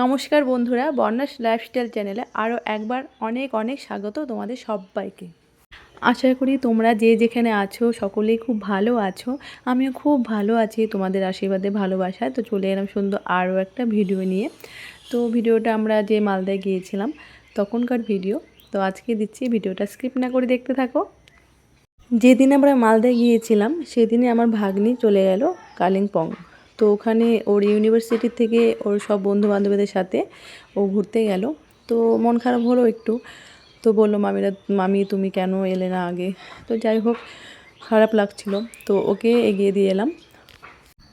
নমস্কার বন্ধুরা, বর্ণাস লাইফস্টাইল চ্যানেলে আরও একবার অনেক অনেক স্বাগত তোমাদের সবাইকে। আশা করি তোমরা যে যেখানে আছো সকলেই খুব ভালো আছো। আমিও খুব ভালো আছি তোমাদের আশীর্বাদে, ভালোবাসায়। তো চলে এলাম সুন্দর আরও একটা ভিডিও নিয়ে। তো ভিডিওটা আমরা যে মালদায় গিয়েছিলাম তখনকার ভিডিও। তো আজকে দিচ্ছি, ভিডিওটা স্কিপ না করে দেখতে থাকো। যেদিন আমরা মালদায় গিয়েছিলাম সেদিনে আমার ভাগ্নি চলে গেল কালিম্পং। তো ওখানে ওর ইউনিভার্সিটি থেকে ওর সব বন্ধু বান্ধবীদের সাথে ও ঘুরতে গেল। তো মন খারাপ হলো একটু। তো বললো, মামি তুমি কেন এলে না আগে? তো যাই হোক, খারাপ লাগছিল। তো ওকে এগিয়ে দিয়ে এলাম।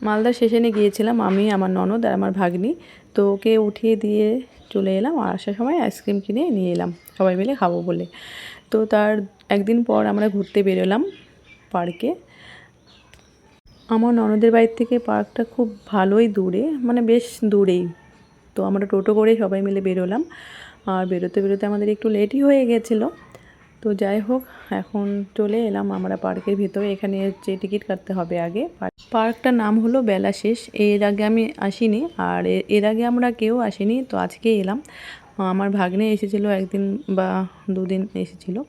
মালদা স্টেশনে গিয়েছিলাম আমি, আমার ননদ আর আমার ভাগ্নি। তো ওকে উঠিয়ে দিয়ে চলে এলাম, আর আসার সময় আইসক্রিম কিনে নিয়ে এলাম সবাই মিলে খাবো বলে। তো তার একদিন পর আমরা ঘুরতে বেরোলাম পার্কে। আমার ননদের বাড়ির থেকে পার্কটা খুব ভালোই দূরে, মানে বেশ দূরেই। তো আমরা টোটো করে সবাই মিলে বেরোলাম, আর বেরোতে বেরোতে আমাদের একটু লেটই হয়ে গেছিলো। তো যাই হোক, এখন চলে এলাম আমরা পার্কের ভিতরে। এখানে হচ্ছে টিকিট কাটতে হবে আগে। পার্কটার নাম হলো বেলা শেষ। এর আগে আমি আসিনি, আর এর আগে আমরা কেউ আসিনি। তো আজকে এলাম। আমার ভাগ্নে এসেছিলো একদিন বা দুদিন এসেছিলো।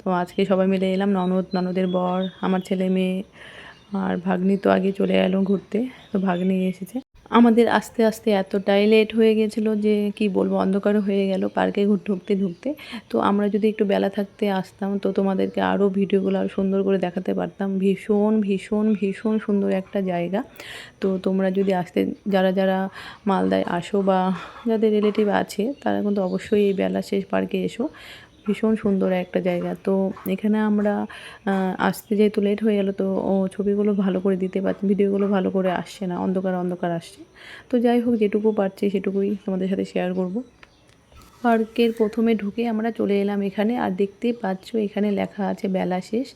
তো আজকে সবাই মিলে এলাম, ননদের বর, আমার ছেলে মেয়ে আর ভাগ্নি তো আগে চলে এলো ঘুরতে। তো ভাগ্নি এসেছে। আমাদের আস্তে আস্তে এতটাই লেট হয়ে গেছিলো যে কি বলবো, অন্ধকারও হয়ে গেল পার্কে ঢুকতে ঢুকতে। তো আমরা যদি একটু বেলা থাকতে আসতাম তো তোমাদেরকে আরও ভিডিওগুলো আরও সুন্দর করে দেখাতে পারতাম। ভীষণ ভীষণ ভীষণ সুন্দর একটা জায়গা। তো তোমরা যদি আসতে, যারা যারা মালদায় আসো বা যাদের রিলেটিভ আছে, তারা কিন্তু অবশ্যই এই বেলা শেষ পার্কে এসো। ভীষণ সুন্দর একটা জায়গা। তো এখানে আমরা আসতে যেহেতু লেট হয়ে গেলো, তো ছবিগুলো ভালো করে দিতে পারছি, ভিডিওগুলো ভালো করে আসছে না, অন্ধকার অন্ধকার আসছে। তো যাই হোক, যেটুকু পারছি সেটুকুই তোমাদের সাথে শেয়ার করব। পার্কের প্রথমে ঢুকে আমরা চলে এলাম এখানে, আর দেখতেই পাচ্ছ এখানে লেখা আছে বেলা শেষ।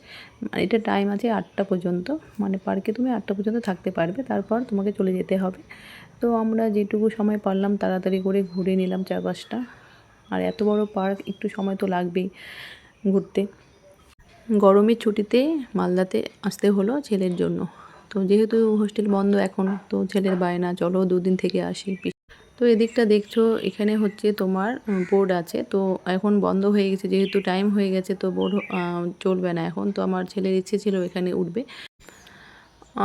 এটা টাইম আছে 8টা পর্যন্ত, মানে পার্কে তুমি 8টা পর্যন্ত থাকতে পারবে, তারপর তোমাকে চলে যেতে হবে। তো আমরা যেটুকু সময় পারলাম তাড়াতাড়ি করে ঘুরে নিলাম চারপাশটা। আর এত বড় পার্ক, একটু সময় তো লাগবেই ঘুরতে। গরমের ছুটিতে মালদাতে আসতে হলো ছেলের জন্য। তো যেহেতু হোস্টেল বন্ধ এখন, তো ছেলের বায়না চলো দুদিন থেকে আসি। তো এদিকটা দেখছো, এখানে হচ্ছে তোমার বোর্ড আছে। তো এখন বন্ধ হয়ে গেছে যেহেতু টাইম হয়ে গেছে, তো বোর্ড চলবে না এখন। তো আমার ছেলের ইচ্ছে ছিল এখানে উঠবে।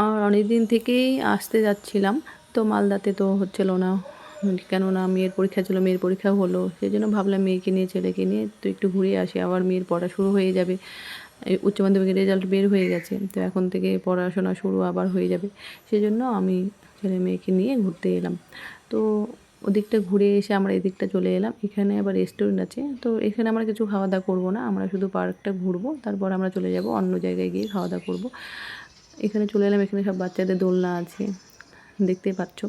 আর অনেক দিন থেকেই আসতে যাচ্ছিলাম, তো মালদাতে তো হচ্ছিল না, কেননা মেয়ের পরীক্ষা ছিল, মেয়ের পরীক্ষা হলো। সেই জন্য ভাবলাম মেয়েকে নিয়ে ছেলেকে নিয়ে তো একটু ঘুরে আসি। আবার মেয়ের পড়া শুরু হয়ে যাবে, উচ্চ মাধ্যমিকের রেজাল্ট বের হয়ে গেছে, তো এখন থেকে পড়াশোনা শুরু আবার হয়ে যাবে। সেই জন্য আমি ছেলে মেয়েকে নিয়ে ঘুরতে এলাম। তো ওদিকটা ঘুরে এসে আমরা এদিকটা চলে এলাম। এখানে আবার রেস্টুরেন্ট আছে। তো এখানে আমরা কিছু খাওয়া দাওয়া করবো না, আমরা শুধু পার্কটা ঘুরবো, তারপর আমরা চলে যাব অন্য জায়গায় গিয়ে খাওয়া দাওয়া করবো। এখানে চলে এলাম, এখানে সব বাচ্চাদের দোলনা আছে, দেখতে পাচ্ছ।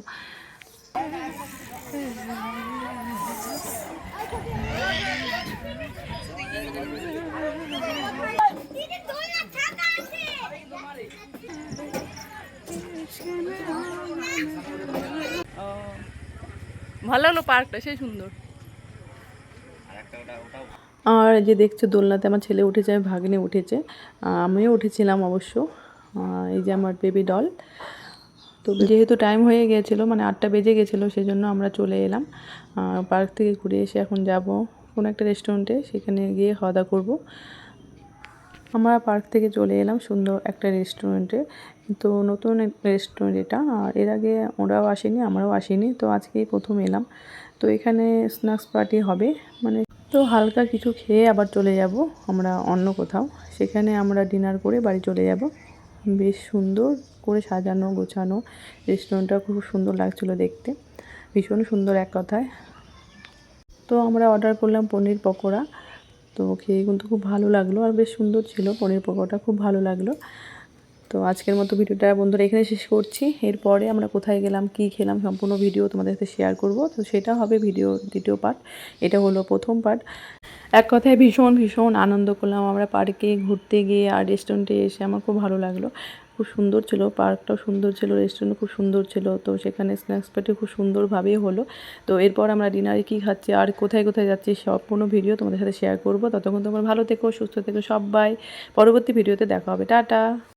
ভালো হলো পার্কটা, সেই সুন্দর। আর যে দেখছো দোলনাতে আমার ছেলে উঠেছে, আমি ভাগ্নে উঠেছে, আমিও উঠেছিলাম অবশ্য। এই যে আমার বেবি ডল। তো যেহেতু টাইম হয়ে গিয়েছিলো, মানে 8টা বেজে গেছিলো, সেই জন্য আমরা চলে এলাম। পার্ক থেকে ঘুরে এসে এখন যাব কোনো একটা রেস্টুরেন্টে, সেখানে গিয়ে খাওয়া দাওয়া করবো। আমরা পার্ক থেকে চলে এলাম সুন্দর একটা রেস্টুরেন্টে। তো নতুন রেস্টুরেন্ট এটা, আর এর আগে ওরাও আসেনি, আমরাও আসিনি, তো আজকেই প্রথম এলাম। তো এখানে স্ন্যাক্স পার্টি হবে, মানে তো হালকা কিছু খেয়ে আবার চলে যাব আমরা অন্য কোথাও। সেখানে আমরা ডিনার করে বাড়ি চলে যাব। বেশ সুন্দর করে সাজানো গোছানো রেস্টুরেন্টটা, খুব সুন্দর লাগছিলো দেখতে, ভীষণ সুন্দর এক কথায়। তো আমরা অর্ডার করলাম পনির পকোড়া। তো খেয়ে কিন্তু খুব ভালো লাগলো, আর বেশ সুন্দর ছিল পনির পকোড়াটা, খুব ভালো লাগলো। তো আজকের মতো ভিডিওটা বন্ধুরা এখানে শেষ করছি। এরপরে আমরা কোথায় গেলাম, কি খেলাম, সম্পূর্ণ ভিডিও তোমাদের সাথে শেয়ার করব। তো সেটা হবে ভিডিও দ্বিতীয় পার্ট, এটা হলো প্রথম পার্ট। এক কথায় ভীষণ ভীষণ আনন্দ করলাম আমরা পার্কে ঘুরতে গিয়ে, আর রেস্টুরেন্টে এসে আমার খুব ভালো লাগলো। খুব সুন্দর ছিল, পার্কটাও সুন্দর ছিল, রেস্টুরেন্ট খুব সুন্দর ছিল। তো সেখানে স্ন্যাক্স পার্টি খুব সুন্দরভাবেই হলো। তো এরপর আমরা ডিনারে কী খাচ্ছি আর কোথায় কোথায় যাচ্ছি সম্পূর্ণ ভিডিও তোমাদের সাথে শেয়ার করব। ততক্ষণ তোমরা ভালো থেকো, সুস্থ থেকো সবাই। পরবর্তী ভিডিওতে দেখা হবে, টাটা।